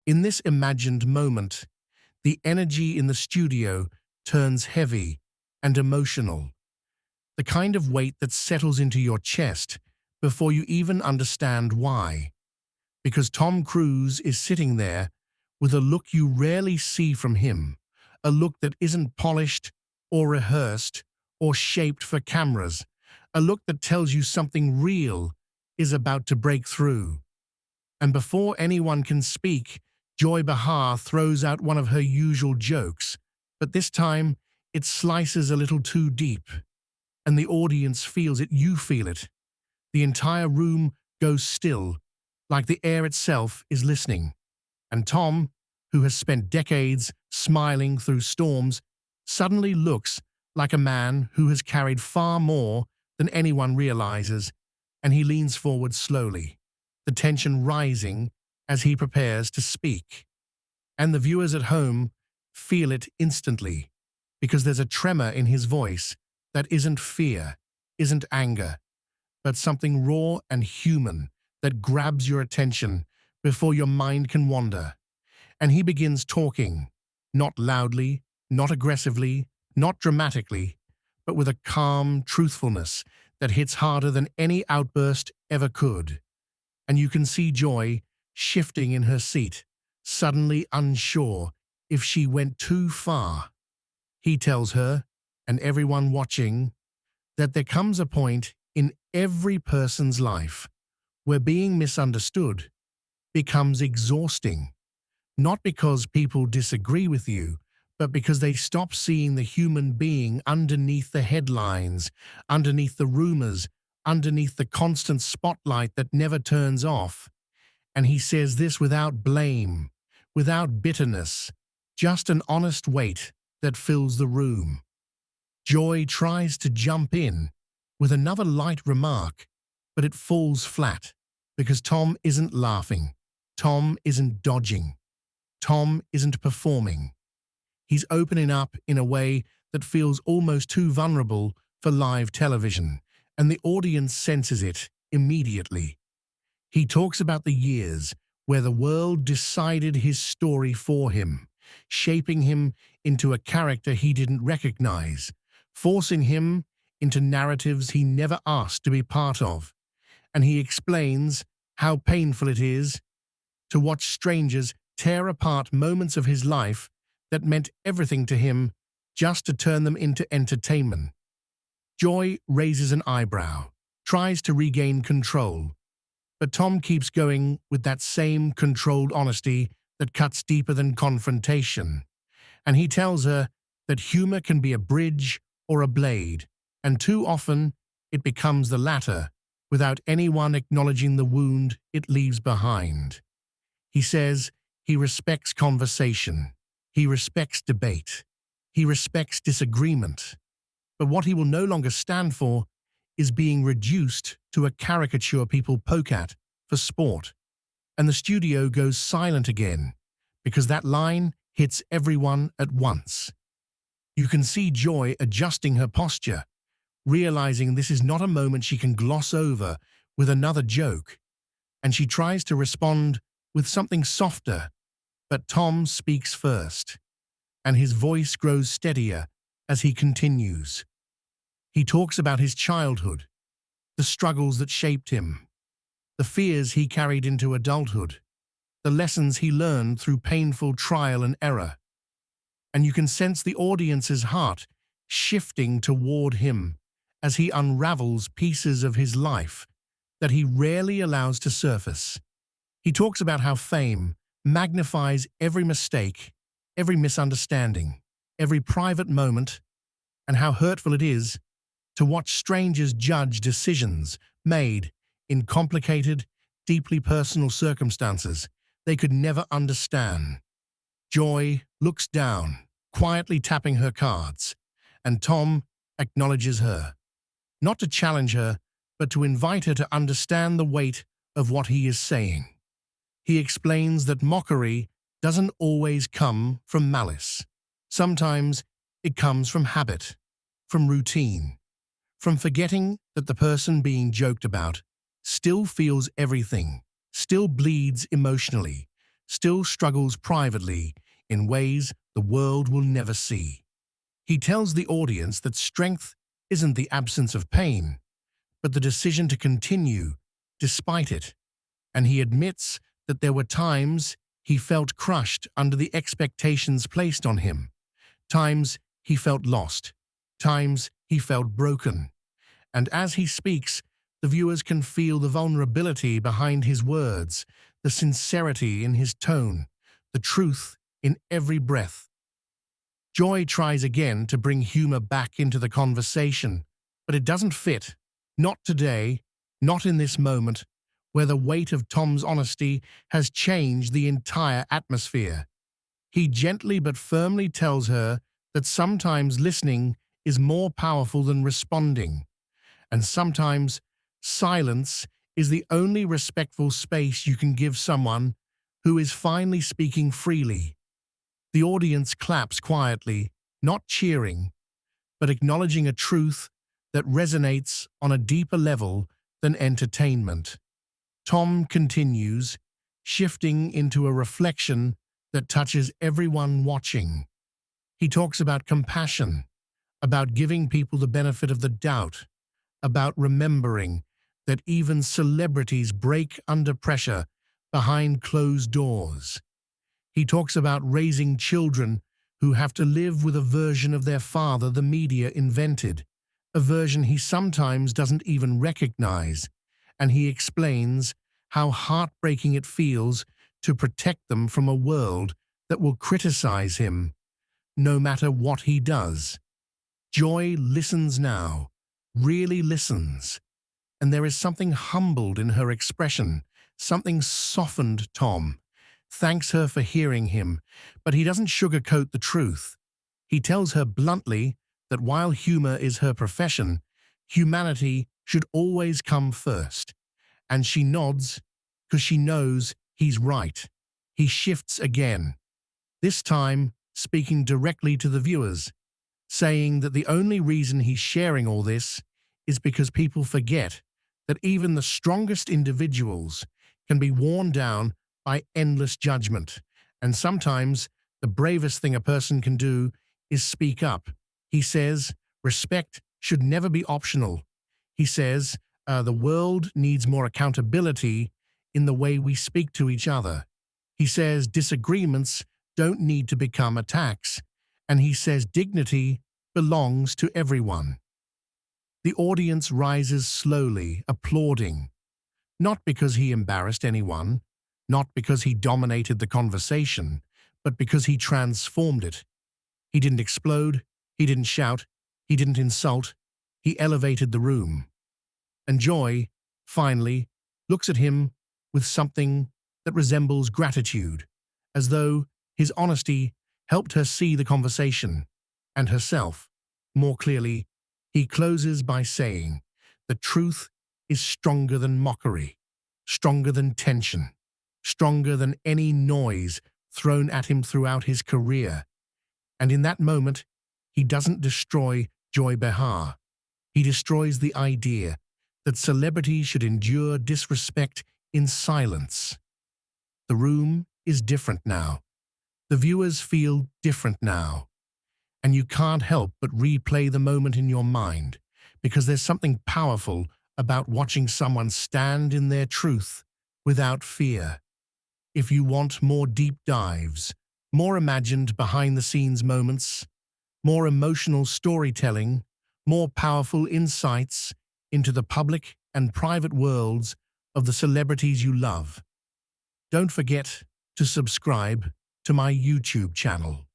In this imagined moment, the energy in the studio turns heavy and emotional, the kind of weight that settles into your chest before you even understand why. Because Tom Cruise is sitting there with a look you rarely see from him, a look that isn't polished or rehearsed or shaped for cameras, a look that tells you something real is about to break through. And before anyone can speak, Joy Behar throws out one of her usual jokes, but this time it slices a little too deep. And the audience feels it, you feel it. The entire room goes still, like the air itself is listening. And Tom, who has spent decades smiling through storms, suddenly looks like a man who has carried far more than anyone realizes, and he leans forward slowly, the tension rising as he prepares to speak. And the viewers at home feel it instantly, because there's a tremor in his voice that isn't fear, isn't anger, but something raw and human that grabs your attention before your mind can wander. And he begins talking, not loudly, not aggressively, not dramatically, but with a calm truthfulness that hits harder than any outburst ever could. And you can see Joy shifting in her seat, suddenly unsure if she went too far. He tells her, and everyone watching, that there comes a point in every person's life where being misunderstood becomes exhausting, not because people disagree with you, but because they stop seeing the human being underneath the headlines, underneath the rumors, underneath the constant spotlight that never turns off. And he says this without blame, without bitterness, just an honest weight that fills the room. Joy tries to jump in with another light remark, but it falls flat because Tom isn't laughing. Tom isn't dodging. Tom isn't performing. He's opening up in a way that feels almost too vulnerable for live television, and the audience senses it immediately. He talks about the years where the world decided his story for him, shaping him into a character he didn't recognize, forcing him into narratives he never asked to be part of. And he explains how painful it is to watch strangers tear apart moments of his life that meant everything to him just to turn them into entertainment. Joy raises an eyebrow, tries to regain control, but Tom keeps going with that same controlled honesty that cuts deeper than confrontation. And he tells her that humor can be a bridge or a blade, and too often it becomes the latter without anyone acknowledging the wound it leaves behind. He says he respects conversation, he respects debate, he respects disagreement, but what he will no longer stand for is being reduced to a caricature people poke at for sport. And the studio goes silent again, because that line hits everyone at once. You can see Joy adjusting her posture, realizing this is not a moment she can gloss over with another joke, and she tries to respond with something softer, but Tom speaks first, and his voice grows steadier as he continues. He talks about his childhood, the struggles that shaped him, the fears he carried into adulthood, the lessons he learned through painful trial and error. And you can sense the audience's heart shifting toward him as he unravels pieces of his life that he rarely allows to surface. He talks about how fame magnifies every mistake, every misunderstanding, every private moment, and how hurtful it is to watch strangers judge decisions made in complicated, deeply personal circumstances they could never understand. Joy looks down, quietly tapping her cards, and Tom acknowledges her, not to challenge her, but to invite her to understand the weight of what he is saying. He explains that mockery doesn't always come from malice. Sometimes it comes from habit, from routine, from forgetting that the person being joked about still feels everything, still bleeds emotionally, still struggles privately in ways the world will never see. He tells the audience that strength isn't the absence of pain, but the decision to continue despite it. And he admits that there were times he felt crushed under the expectations placed on him, times he felt lost, times he felt broken. And as he speaks, the viewers can feel the vulnerability behind his words, the sincerity in his tone, the truth in every breath. Joy tries again to bring humor back into the conversation, but it doesn't fit. Not today, not in this moment, where the weight of Tom's honesty has changed the entire atmosphere. He gently but firmly tells her that sometimes listening is more powerful than responding, and sometimes silence is the only respectful space you can give someone who is finally speaking freely. The audience claps quietly, not cheering, but acknowledging a truth that resonates on a deeper level than entertainment. Tom continues, shifting into a reflection that touches everyone watching. He talks about compassion, about giving people the benefit of the doubt, about remembering that even celebrities break under pressure behind closed doors. He talks about raising children who have to live with a version of their father the media invented, a version he sometimes doesn't even recognize, and he explains how heartbreaking it feels to protect them from a world that will criticize him, no matter what he does. Joy listens now, really listens, and there is something humbled in her expression, something softened. Tom thanks her for hearing him, but he doesn't sugarcoat the truth. He tells her bluntly that while humor is her profession, humanity should always come first. And she nods because she knows he's right. He shifts again, this time speaking directly to the viewers, saying that the only reason he's sharing all this is because people forget that even the strongest individuals can be worn down by endless judgment, and sometimes the bravest thing a person can do is speak up. He says respect should never be optional. He says the world needs more accountability in the way we speak to each other. He says disagreements don't need to become attacks, and he says dignity belongs to everyone. The audience rises slowly, applauding, not because he embarrassed anyone, not because he dominated the conversation, but because he transformed it. He didn't explode, he didn't shout, he didn't insult, he elevated the room. And Joy, finally, looks at him with something that resembles gratitude, as though his honesty helped her see the conversation and herself more clearly. He closes by saying, "The truth is stronger than mockery, stronger than tension, stronger than any noise thrown at him throughout his career." And in that moment, he doesn't destroy Joy Behar. He destroys the idea that celebrities should endure disrespect in silence. The room is different now. The viewers feel different now. And you can't help but replay the moment in your mind, because there's something powerful about watching someone stand in their truth without fear. If you want more deep dives, more imagined behind-the-scenes moments, more emotional storytelling, more powerful insights into the public and private worlds of the celebrities you love, don't forget to subscribe to my YouTube channel.